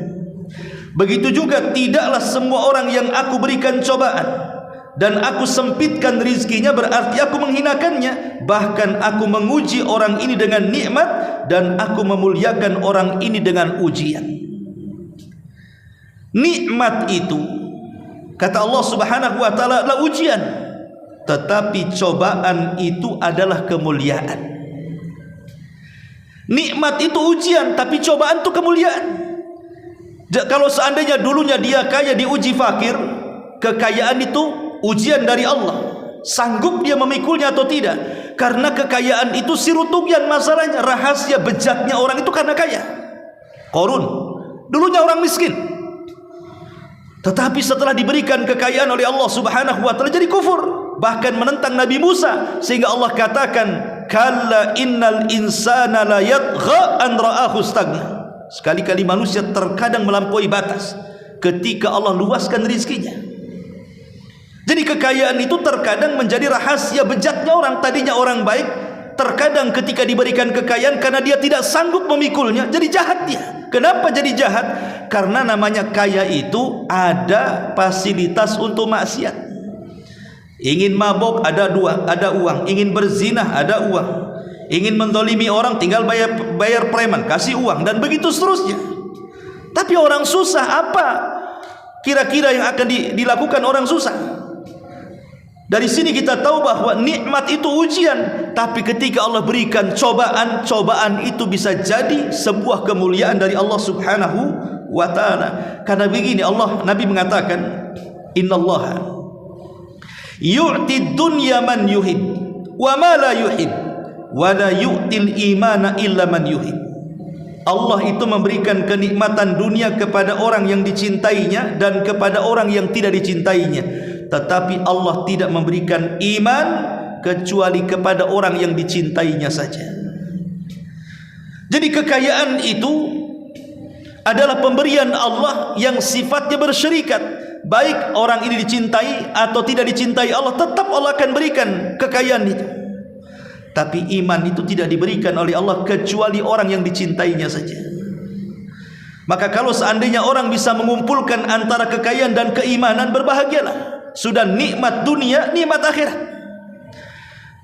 Begitu juga tidaklah semua orang yang aku berikan cobaan dan aku sempitkan rizkinya berarti aku menghinakannya. Bahkan aku menguji orang ini dengan nikmat dan aku memuliakan orang ini dengan ujian. Nikmat itu, kata Allah Subhanahu wa taala, adalah ujian, tetapi cobaan itu adalah kemuliaan. Nikmat itu ujian, tapi cobaan itu kemuliaan. Kalau seandainya dulunya dia kaya diuji fakir, kekayaan itu ujian dari Allah. Sanggup dia memikulnya atau tidak? Karena kekayaan itu sirutugyan, masalahnya rahasia bejatnya orang itu karena kaya. Qarun dulunya orang miskin, tetapi setelah diberikan kekayaan oleh Allah Subhanahu wa taala jadi kufur, bahkan menentang Nabi Musa, sehingga Allah katakan, kalla innal insana la yatgha an ra'ahu istaghna. Sekali-kali manusia terkadang melampaui batas ketika Allah luaskan rizkinya. Jadi kekayaan itu terkadang menjadi rahasia bejatnya orang. Tadinya orang baik, terkadang ketika diberikan kekayaan, karena dia tidak sanggup memikulnya, jadi jahat dia. Kenapa jadi jahat? Karena namanya kaya itu ada fasilitas untuk maksiat. Ingin mabok ada uang. Ingin berzina ada uang. Ingin mendolimi orang tinggal bayar preman, kasih uang, dan begitu seterusnya. Tapi orang susah, apa kira-kira yang akan dilakukan orang susah? Dari sini kita tahu bahwa nikmat itu ujian, tapi ketika Allah berikan cobaan, cobaan itu bisa jadi sebuah kemuliaan dari Allah Subhanahu wa taala. Karena begini, Nabi mengatakan, innallaha yu'ti dunya man yuhib wa ma la yuhib wa la yu'til imana illa man yuhib. Allah itu memberikan kenikmatan dunia kepada orang yang dicintainya dan kepada orang yang tidak dicintainya. Tetapi Allah tidak memberikan iman kecuali kepada orang yang dicintainya saja. Jadi kekayaan itu adalah pemberian Allah yang sifatnya bersyarikat. Baik orang ini dicintai atau tidak dicintai Allah, tetap Allah akan berikan kekayaan itu. Tapi iman itu tidak diberikan oleh Allah kecuali orang yang dicintainya saja. Maka kalau seandainya orang bisa mengumpulkan antara kekayaan dan keimanan, berbahagialah. Sudah nikmat dunia, nikmat akhirat.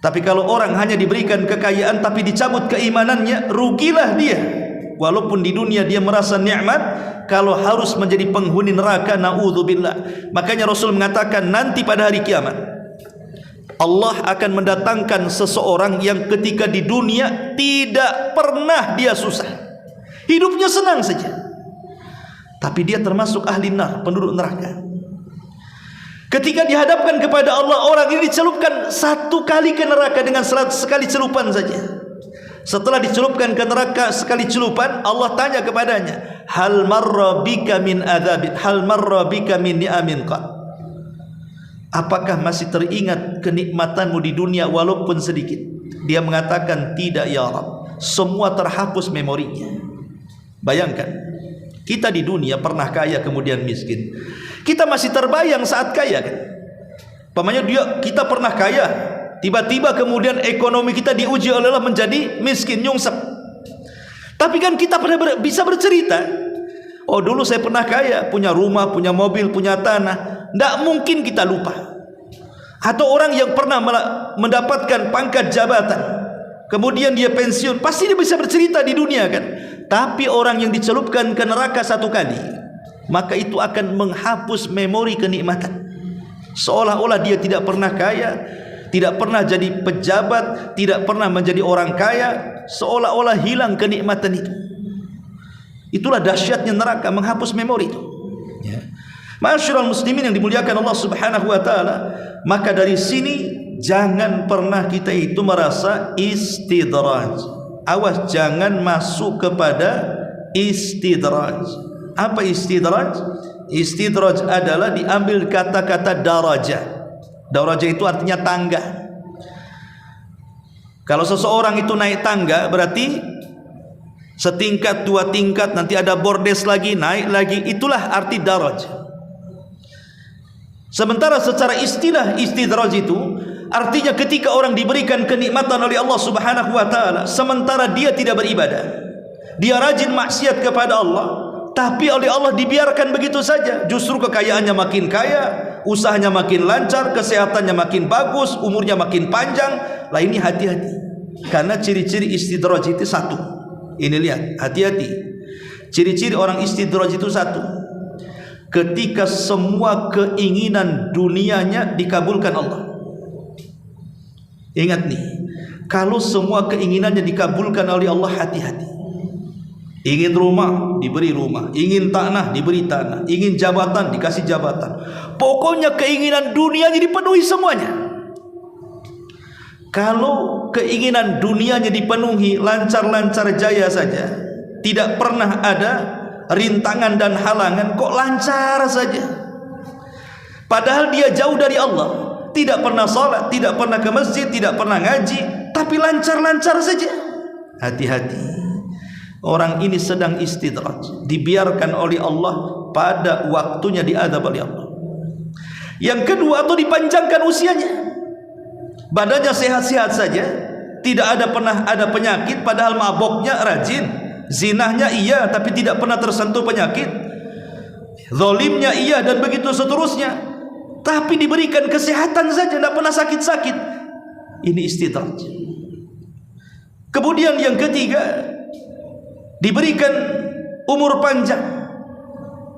Tapi kalau orang hanya diberikan kekayaan tapi dicabut keimanannya, rugilah dia. Walaupun di dunia dia merasa nikmat, kalau harus menjadi penghuni neraka, naudzubillah. Makanya Rasul mengatakan nanti pada hari kiamat Allah akan mendatangkan seseorang yang ketika di dunia tidak pernah dia susah, hidupnya senang saja, tapi dia termasuk ahli nar, penduduk neraka. Ketika dihadapkan kepada Allah, orang ini dicelupkan satu kali ke neraka dengan sekali celupan saja. Setelah dicelupkan ke neraka sekali celupan, Allah tanya kepadanya, hal marra bika min adzabin, hal marra bika min ni'amin qad. Apakah masih teringat kenikmatanmu di dunia walaupun sedikit? Dia mengatakan, tidak ya Rabb, semua terhapus memorinya. Bayangkan, kita di dunia pernah kaya kemudian miskin. Kita masih terbayang saat kaya kan? Pamannya kita pernah kaya, tiba-tiba kemudian ekonomi kita diuji oleh Allah menjadi miskin, nyungsep. Tapi kan kita pernah bisa bercerita, oh dulu saya pernah kaya, punya rumah, punya mobil, punya tanah. Tidak mungkin kita lupa. Atau orang yang pernah mendapatkan pangkat jabatan, kemudian dia pensiun, pasti dia bisa bercerita di dunia kan. Tapi orang yang dicelupkan ke neraka satu kali, maka itu akan menghapus memori kenikmatan. Seolah-olah dia tidak pernah kaya, tidak pernah jadi pejabat, tidak pernah menjadi orang kaya, seolah-olah hilang kenikmatan itu. Itulah dahsyatnya neraka, menghapus memori itu. Ya. Ma'asyiral muslimin yang dimuliakan Allah Subhanahu wa taala, maka dari sini jangan pernah kita itu merasa istidraj. Awas jangan masuk kepada istidraj. Apa istidraj? Istidraj adalah diambil kata-kata daraja. Daraja itu artinya tangga. Kalau seseorang itu naik tangga, berarti setingkat, dua tingkat, nanti ada bordes lagi, naik lagi. Itulah arti daraj. Sementara secara istilah istidraj itu artinya ketika orang diberikan kenikmatan oleh Allah Subhanahu wa taala, sementara dia tidak beribadah, dia rajin maksiat kepada Allah, tapi oleh Allah dibiarkan begitu saja. Justru kekayaannya makin kaya, usahanya makin lancar, kesehatannya makin bagus, umurnya makin panjang. Lah ini hati-hati, karena ciri-ciri istidraj itu satu. Ini lihat, hati-hati. Ciri-ciri orang istidraj itu satu, ketika semua keinginan dunianya dikabulkan Allah. Ingat nih, kalau semua keinginannya dikabulkan oleh Allah, hati-hati. Ingin rumah, diberi rumah. Ingin tanah, diberi tanah. Ingin jabatan, dikasih jabatan. Pokoknya keinginan dunianya dipenuhi semuanya. Kalau keinginan dunianya dipenuhi, lancar-lancar jaya saja, tidak pernah ada rintangan dan halangan, kok lancar saja. Padahal dia jauh dari Allah, tidak pernah salat, tidak pernah ke masjid, tidak pernah ngaji, tapi lancar-lancar saja. Hati-hati, orang ini sedang istidraj, dibiarkan oleh Allah, pada waktunya diadab oleh Allah. Yang kedua, atau dipanjangkan usianya, badannya sehat-sehat saja, tidak pernah ada penyakit, padahal maboknya rajin, zinahnya iya tapi tidak pernah tersentuh penyakit, zalimnya iya, dan begitu seterusnya, tapi diberikan kesehatan saja, tidak pernah sakit-sakit. Ini istidraj. Kemudian yang ketiga, diberikan umur panjang,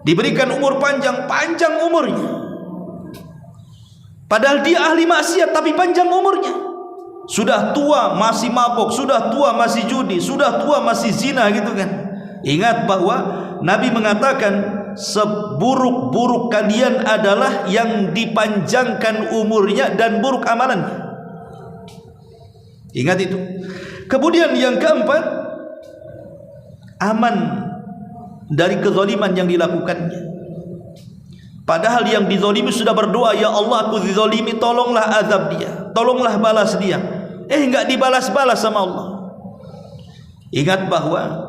diberikan umur panjang, panjang umurnya, padahal dia ahli maksiat tapi panjang umurnya. Sudah tua masih mabok, sudah tua masih judi, sudah tua masih zina gitu kan. Ingat bahwa Nabi mengatakan, seburuk-buruk kalian adalah yang dipanjangkan umurnya dan buruk amalannya. Ingat itu. Kemudian yang keempat, aman dari kezaliman yang dilakukannya. Padahal yang dizalimi sudah berdoa, ya Allah aku dizalimi, tolonglah azab dia, tolonglah balas dia. Enggak dibalas-balas sama Allah. Ingat bahwa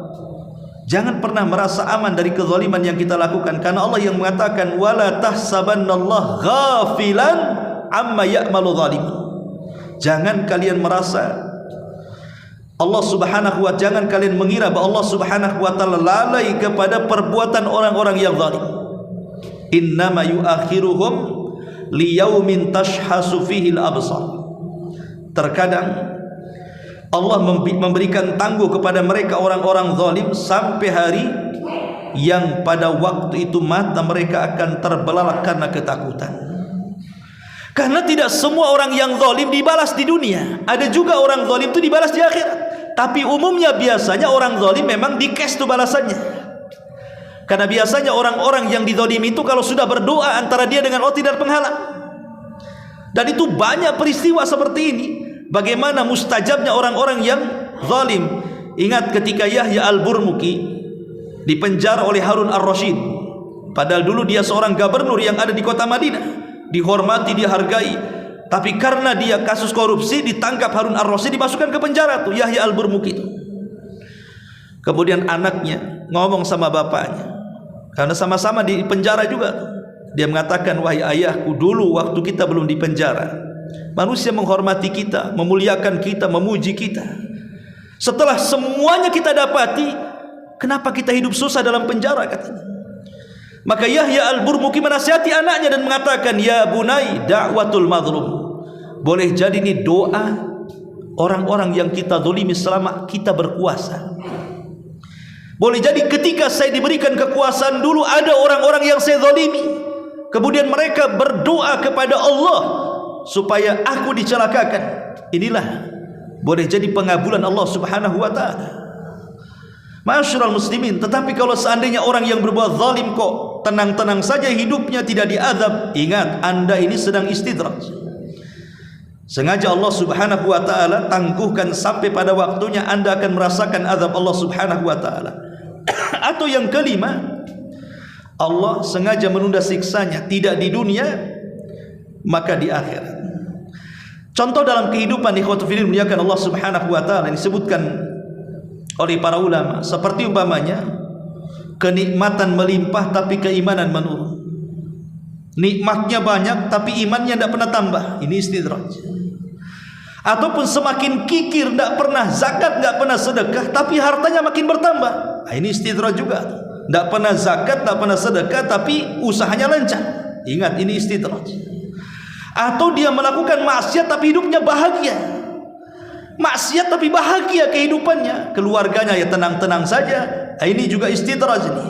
jangan pernah merasa aman dari kezaliman yang kita lakukan, karena Allah yang mengatakan wala tahsabannallaha ghafilan amma ya'malu zalimun. Jangan kalian merasa Allah subhanahu wa ta'ala, jangan kalian mengira bahwa Allah subhanahu wa ta'ala lalai kepada perbuatan orang-orang yang zalim. Innama yuakhiruhum liyaumin tashhasu fihi al-absar. Terkadang Allah memberikan tangguh kepada mereka orang-orang zalim sampai hari yang pada waktu itu mata mereka akan terbelalak karena ketakutan. Karena tidak semua orang yang zalim dibalas di dunia. Ada juga orang zalim itu dibalas di akhirat. Tapi umumnya biasanya orang zalim memang di-cash itu balasannya. Karena biasanya orang-orang yang dizalimi itu kalau sudah berdoa antara dia dengan Allah tidak penghalang. Dan itu banyak peristiwa seperti ini. Bagaimana mustajabnya orang-orang yang zalim. Ingat ketika Yahya al-Burmuki dipenjara oleh Harun ar-Rasyid. Padahal dulu dia seorang gubernur yang ada di kota Madinah, dihormati, dihargai. Tapi karena dia kasus korupsi ditangkap Harun ar-Rasyid, dimasukkan ke penjara tuh Yahya al-Burmuki itu. Kemudian anaknya ngomong sama bapaknya, karena sama-sama di penjara juga. Dia mengatakan, wahai ayahku, dulu waktu kita belum di penjara, manusia menghormati kita, memuliakan kita, memuji kita. Setelah semuanya kita dapati, kenapa kita hidup susah dalam penjara, katanya. Maka Yahya al-Burmuki menasihati anaknya dan mengatakan, ya bunai da'watul mazlum. Boleh jadi ini doa orang-orang yang kita zalimi selama kita berkuasa. Boleh jadi ketika saya diberikan kekuasaan dulu ada orang-orang yang saya zalimi, kemudian mereka berdoa kepada Allah supaya aku dicelakakan. Inilah boleh jadi pengabulan Allah subhanahu wa ta'ala. Ma'asyiral muslimin, tetapi kalau seandainya orang yang berbuat zalim kok tenang-tenang saja hidupnya, tidak diazab, ingat Anda ini sedang istidraj. Sengaja Allah subhanahu wa ta'ala tangguhkan sampai pada waktunya Anda akan merasakan azab Allah subhanahu wa ta'ala. Atau yang kelima, Allah sengaja menunda siksanya, tidak di dunia maka di akhirat. Contoh dalam kehidupan ikhwatu fillah muliakan Allah subhanahu wa ta'ala disebutkan oleh para ulama, seperti umpamanya kenikmatan melimpah tapi keimanan menurun. Nikmatnya banyak tapi imannya tidak pernah tambah, ini istidraj. Ataupun semakin kikir, tidak pernah zakat, tidak pernah sedekah, tapi hartanya makin bertambah, ini istidraj juga. Tidak pernah zakat, tidak pernah sedekah, tapi usahanya lancar, ingat ini istidraj. Atau dia melakukan maksiat tapi hidupnya bahagia, maksiat tapi bahagia kehidupannya, keluarganya ya tenang-tenang saja, ini juga istidraj ini.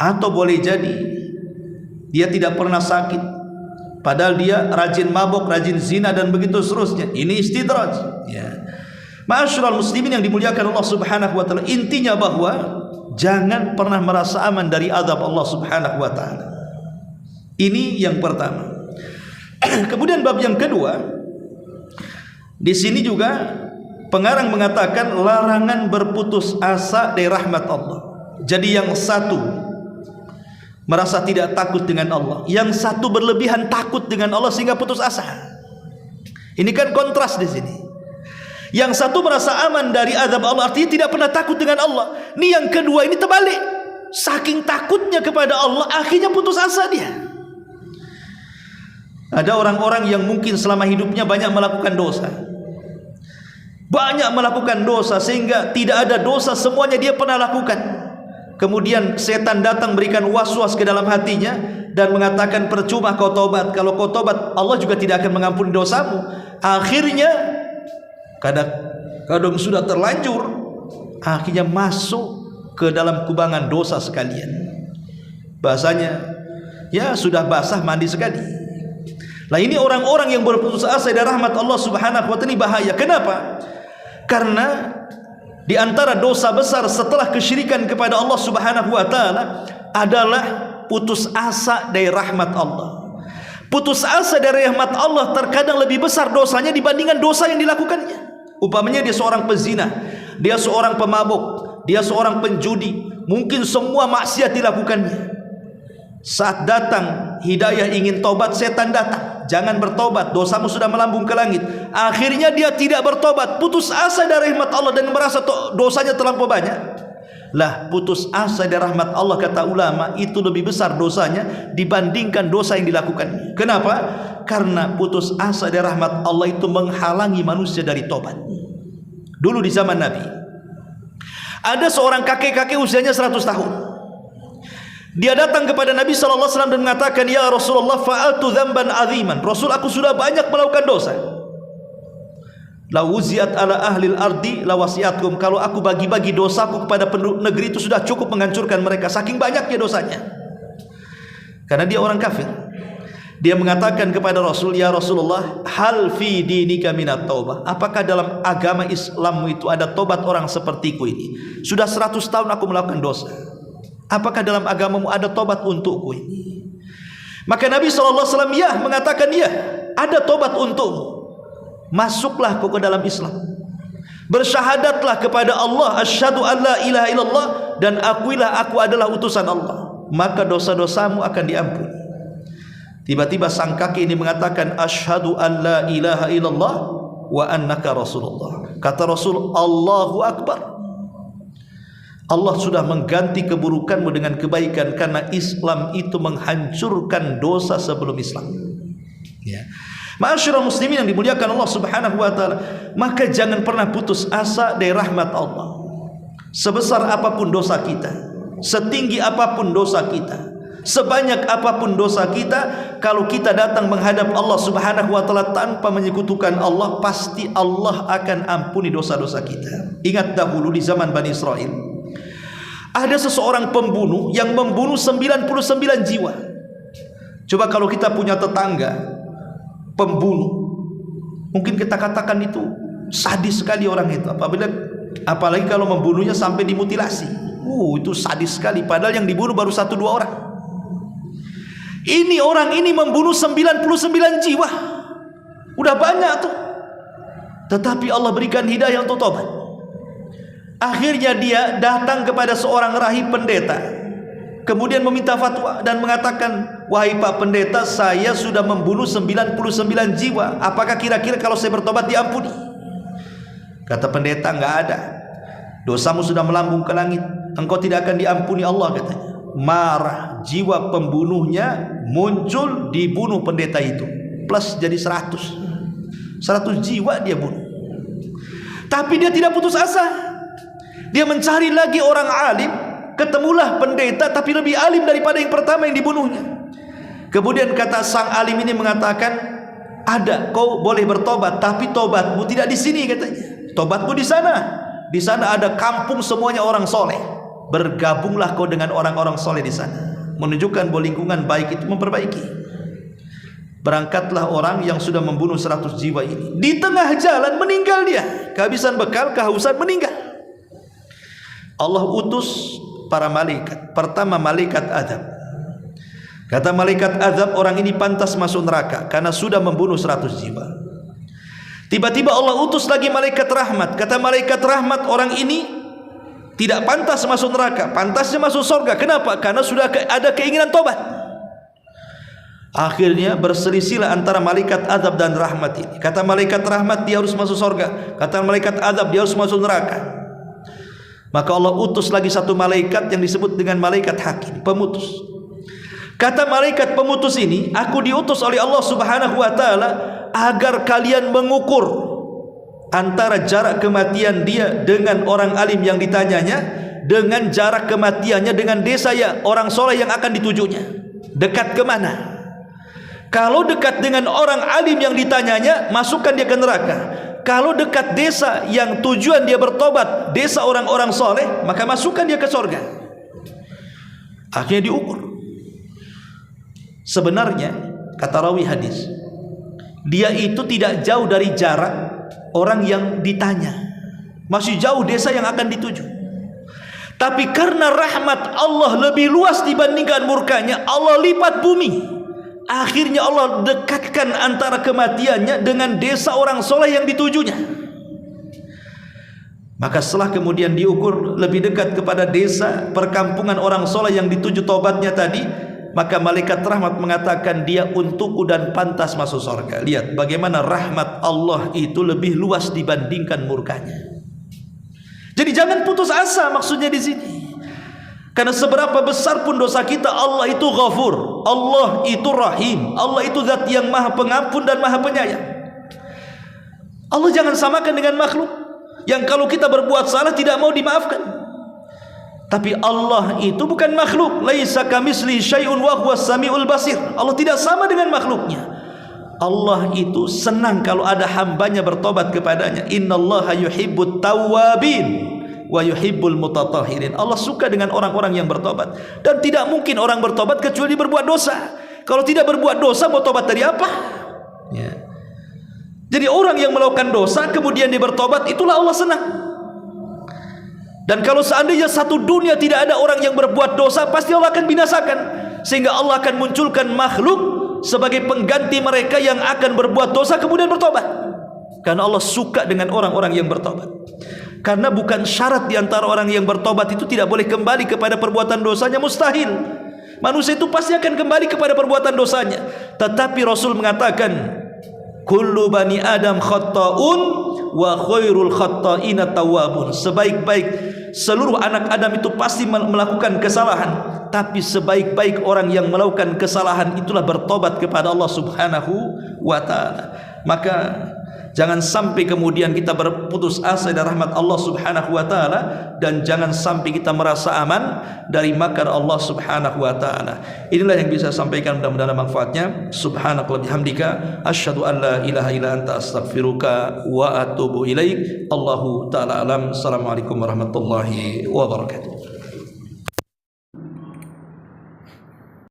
Atau boleh jadi dia tidak pernah sakit, padahal dia rajin mabok, rajin zina dan begitu seterusnya, ini istidraj ya. Ma'asyiral muslimin yang dimuliakan Allah subhanahu wa ta'ala, intinya bahwa jangan pernah merasa aman dari azab Allah subhanahu wa ta'ala. Ini yang pertama. Kemudian bab yang kedua, di sini juga pengarang mengatakan larangan berputus asa dari rahmat Allah. Jadi yang satu merasa tidak takut dengan Allah, yang satu berlebihan takut dengan Allah sehingga putus asa. Ini kan kontras di sini. Yang satu merasa aman dari azab Allah, artinya tidak pernah takut dengan Allah. Ini yang kedua ini terbalik, saking takutnya kepada Allah akhirnya putus asa dia. Ada orang-orang yang mungkin selama hidupnya banyak melakukan dosa, banyak melakukan dosa sehingga tidak ada dosa semuanya dia pernah lakukan. Kemudian setan datang berikan was-was ke dalam hatinya dan mengatakan percuma kau tobat, kalau kau tobat Allah juga tidak akan mengampuni dosamu. Akhirnya kadang sudah terlanjur, akhirnya masuk ke dalam kubangan dosa sekalian. Bahasanya ya sudah basah mandi sekali. Nah ini orang-orang yang berputus asa dari rahmat Allah subhanahu wa ta'ala, ini bahaya. Kenapa? Karena di antara dosa besar setelah kesyirikan kepada Allah subhanahu wa ta'ala adalah putus asa dari rahmat Allah. Putus asa dari rahmat Allah terkadang lebih besar dosanya dibandingkan dosa yang dilakukannya. Umpamanya dia seorang pezina, dia seorang pemabuk, dia seorang penjudi, mungkin semua maksiat dilakukannya. Saat datang hidayah ingin tobat, setan datang, jangan bertobat, dosamu sudah melambung ke langit. Akhirnya dia tidak bertobat, putus asa dari rahmat Allah dan merasa dosanya terlampau banyak. Lah, putus asa dari rahmat Allah, kata ulama, itu lebih besar dosanya dibandingkan dosa yang dilakukan. Kenapa? Karena putus asa dari rahmat Allah itu menghalangi manusia dari tobat. Dulu di zaman Nabi, ada seorang kakek-kakek usianya 100 tahun. Dia datang kepada Nabi SAW dan mengatakan, "Ya Rasulullah, fa'altu dzamban aziman." Rasul, aku sudah banyak melakukan dosa. La wuziat ala ahlil ardi la wasiatkum. Kalau aku bagi-bagi dosaku kepada penduduk negeri itu sudah cukup menghancurkan mereka, saking banyaknya dosanya. Karena dia orang kafir. Dia mengatakan kepada Rasul, "Ya Rasulullah, hal fi dinika minat taubah?" Apakah dalam agama Islammu itu ada tobat orang sepertiku ini? Sudah 100 tahun aku melakukan dosa. Apakah dalam agamamu ada tobat untukku ini? Maka Nabi SAW ya mengatakan, ya, ada tobat untukmu. Masuklah kau ke dalam Islam, bersyahadatlah kepada Allah, asyhadu an la ilaha illallah, dan akuilah aku adalah utusan Allah, maka dosa-dosamu akan diampuni. Tiba-tiba sang kakek ini mengatakan, asyhadu an la ilaha illallah wa annaka rasulullah. Kata Rasul, Allahu akbar. Allah sudah mengganti keburukanmu dengan kebaikan, karena Islam itu menghancurkan dosa sebelum Islam. Ya. Ma'asyiral muslimin yang dimuliakan Allah Subhanahu wa taala, maka jangan pernah putus asa dari rahmat Allah. Sebesar apapun dosa kita, setinggi apapun dosa kita, sebanyak apapun dosa kita, kalau kita datang menghadap Allah Subhanahu wa taala tanpa menyekutukan Allah, pasti Allah akan ampuni dosa-dosa kita. Ingat dahulu di zaman Bani Israel, ada seseorang pembunuh yang membunuh 99 jiwa. Coba kalau kita punya tetangga pembunuh, mungkin kita katakan itu sadis sekali orang itu. Apalagi kalau membunuhnya sampai dimutilasi, itu sadis sekali. Padahal yang dibunuh baru 1-2 orang. Ini orang ini membunuh 99 jiwa, udah banyak tuh. Tetapi Allah berikan hidayah untuk tobat. Akhirnya dia datang kepada seorang rahib pendeta, kemudian meminta fatwa dan mengatakan, wahai Pak Pendeta, saya sudah membunuh 99 jiwa. Apakah kira-kira kalau saya bertobat diampuni? Kata pendeta, enggak ada. Dosamu sudah melambung ke langit, engkau tidak akan diampuni Allah, katanya. Marah, jiwa pembunuhnya muncul, dibunuh pendeta itu, plus jadi 100 jiwa dia bunuh. Tapi dia tidak putus asa. Dia mencari lagi orang alim. Ketemulah pendeta tapi lebih alim daripada yang pertama yang dibunuhnya. Kemudian kata sang alim ini mengatakan, ada, kau boleh bertobat, tapi tobatmu tidak di sini, katanya. Tobatmu di sana. Di sana ada kampung semuanya orang soleh. Bergabunglah kau dengan orang-orang soleh di sana. Menunjukkan bahwa lingkungan baik itu memperbaiki. Berangkatlah orang yang sudah membunuh 100 jiwa ini. Di tengah jalan meninggal dia. Kehabisan bekal, kehausan, meninggal. Allah utus para malaikat. Pertama malaikat azab. Kata malaikat azab, orang ini pantas masuk neraka karena sudah membunuh 100 jiwa. Tiba-tiba Allah utus lagi malaikat rahmat. Kata malaikat rahmat, orang ini tidak pantas masuk neraka, pantasnya masuk surga. Kenapa? Karena sudah ada keinginan tobat. Akhirnya berselisihlah antara malaikat azab dan rahmat ini. Kata malaikat rahmat, dia harus masuk surga. Kata malaikat azab, dia harus masuk neraka. Maka Allah utus lagi satu malaikat yang disebut dengan malaikat hakim, pemutus. Kata malaikat pemutus ini, aku diutus oleh Allah Subhanahu wa taala agar kalian mengukur antara jarak kematian dia dengan orang alim yang ditanyanya, dengan jarak kematiannya dengan desa ya orang soleh yang akan ditujunya. Dekat kemana? Kalau dekat dengan orang alim yang ditanyanya, masukkan dia ke neraka. Kalau dekat desa yang tujuan dia bertobat, desa orang-orang soleh, maka masukkan dia ke surga. Akhirnya diukur. Sebenarnya, kata rawi hadis, dia itu tidak jauh dari jarak orang yang ditanya. Masih jauh desa yang akan dituju. Tapi karena rahmat Allah lebih luas dibandingkan murkanya, Allah lipat bumi. Akhirnya Allah dekatkan antara kematiannya dengan desa orang soleh yang ditujunya. Maka setelah kemudian diukur lebih dekat kepada desa perkampungan orang soleh yang dituju tobatnya tadi, maka malaikat rahmat mengatakan dia untukku dan pantas masuk surga. Lihat bagaimana rahmat Allah itu lebih luas dibandingkan murkanya. Jadi jangan putus asa maksudnya di sini. Karena seberapa besar pun dosa kita, Allah itu Ghafur, Allah itu Rahim, Allah itu Zat yang Maha Pengampun dan Maha Penyayang. Allah jangan samakan dengan makhluk yang kalau kita berbuat salah tidak mau dimaafkan. Tapi Allah itu bukan makhluk. Laisa kamitsli syai'un wa huwas samiul basir. Allah tidak sama dengan makhluknya. Allah itu senang kalau ada hambanya bertobat kepadanya. Innallaha yuhibbut tawwabin wa yuhibbul mutatahhirin. Allah suka dengan orang-orang yang bertobat. Dan tidak mungkin orang bertobat kecuali berbuat dosa. Kalau tidak berbuat dosa mau tobat dari apa? Ya. Jadi orang yang melakukan dosa kemudian dia bertobat, itulah Allah senang. Dan kalau seandainya satu dunia tidak ada orang yang berbuat dosa, pasti Allah akan binasakan. Sehingga Allah akan munculkan makhluk sebagai pengganti mereka yang akan berbuat dosa kemudian bertobat. Karena Allah suka dengan orang-orang yang bertobat. Karena bukan syarat diantara orang yang bertobat itu tidak boleh kembali kepada perbuatan dosanya, mustahil. Manusia itu pasti akan kembali kepada perbuatan dosanya. Tetapi Rasul mengatakan, kullu bani Adam khatta'un wa khairul khatta'ina tawwabun. Sebaik-baik seluruh anak Adam itu pasti melakukan kesalahan, tapi sebaik-baik orang yang melakukan kesalahan itulah bertobat kepada Allah Subhanahu wa taala. Maka jangan sampai kemudian kita berputus asa dari rahmat Allah Subhanahu wa taala, dan jangan sampai kita merasa aman dari makar Allah Subhanahu wa taala. Inilah yang bisa saya sampaikan, mudah-mudahan ada manfaatnya. Subhanakallahumma bihamdika asyhadu an la ilaha illa anta astaghfiruka wa atubu ilaik. Allahu taala alam. Assalamualaikum warahmatullahi wabarakatuh.